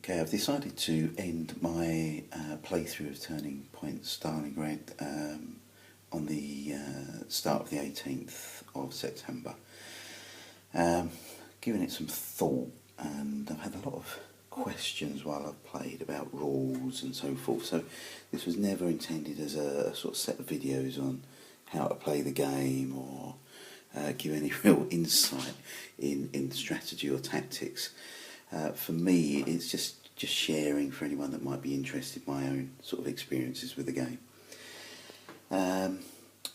Okay, I've decided to end my playthrough of Turning Point Stalingrad on the start of the 18th of September. Given it some thought, and I've had a lot of questions while I've played about rules and so forth, so this was never intended as a sort of set of videos on how to play the game or give any real insight in strategy or tactics. For me, it's just sharing for anyone that might be interested my own sort of experiences with the game.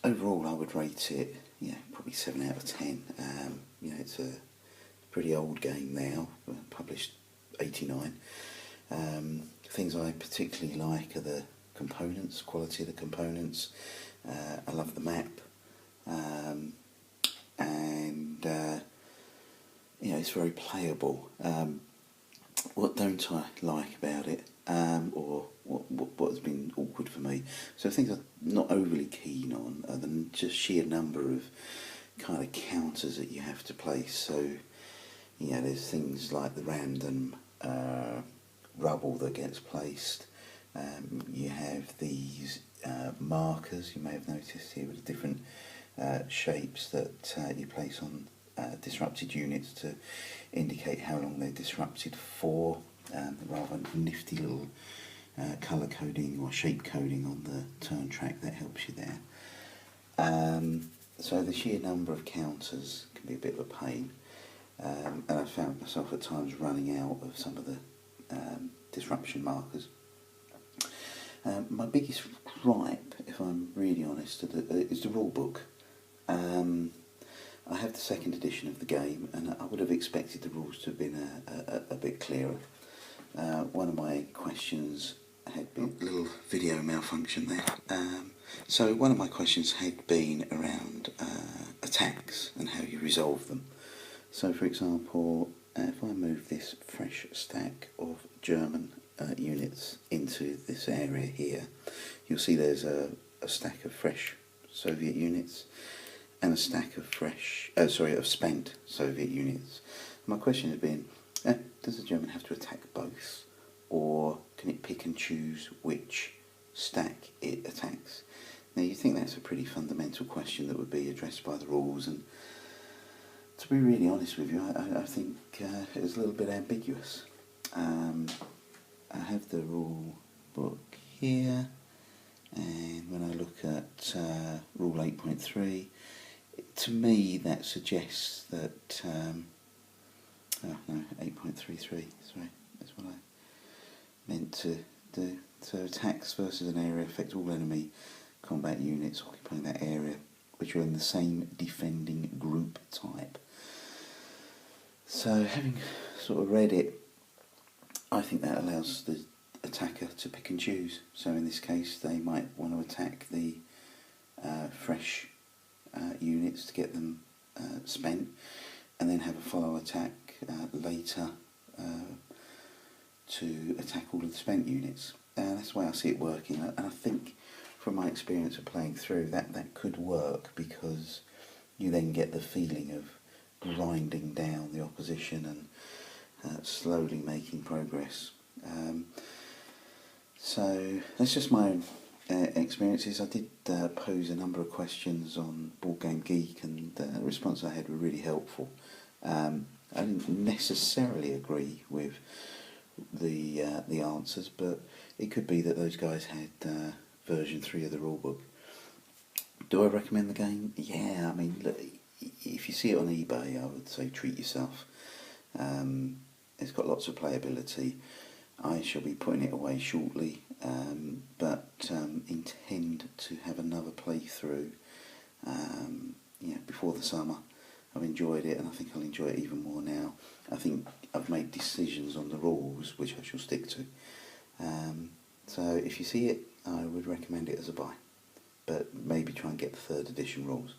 Overall, I would rate it, probably 7 out of 10. It's a pretty old game now, published 89. Things I particularly like are the components, quality of the components. I love the map, and it's very playable. What don't I like about it, or what has been awkward for me? So things I'm not overly keen on are the just sheer number of kind of counters that you have to place. So there's things like the random rubble that gets placed. You have these markers, you may have noticed here, with different shapes that you place on disrupted units to indicate how long they're disrupted for. Rather nifty little colour coding or shape coding on the turn track that helps you there. So the sheer number of counters can be a bit of a pain, and I found myself at times running out of some of the disruption markers. My biggest gripe, if I'm really honest, is the rule book. I have the second edition of the game, and I would have expected the rules to have been a bit clearer. One of my questions had been a little video malfunction there. So one of my questions had been around attacks and how you resolve them. So, for example, if I move this fresh stack of German units into this area here, you'll see there's a stack of fresh Soviet units and a stack of spent Soviet units. My question has been, does the German have to attack both, or can it pick and choose which stack it attacks? Now, you think that's a pretty fundamental question that would be addressed by the rules, and to be really honest with you, I think it's a little bit ambiguous. I have the rule book here, and when I look at rule 8.3, to me that suggests that 8.33, sorry, that's what I meant to do. So attacks versus an area affect all enemy combat units occupying that area which are in the same defending group type. So, having sort of read it, I think that allows the attacker to pick and choose. So in this case, they might want to attack the fresh units to get them spent, and then have a follow attack later to attack all of the spent units. That's the way I see it working, and I think from my experience of playing through that could work, because you then get the feeling of grinding down the opposition and slowly making progress. So that's just my own experiences. I did pose a number of questions on Board Game Geek, and the responses I had were really helpful. I didn't necessarily agree with the answers, but it could be that those guys had version 3 of the rulebook. Do I recommend the game? Yeah, I mean, look, if you see it on eBay, I would say treat yourself. It's got lots of playability. I shall be putting it away shortly, but intend to have another playthrough before the summer. I've enjoyed it, and I think I'll enjoy it even more now. I think I've made decisions on the rules which I shall stick to. So if you see it, I would recommend it as a buy, but maybe try and get the 3rd edition rules.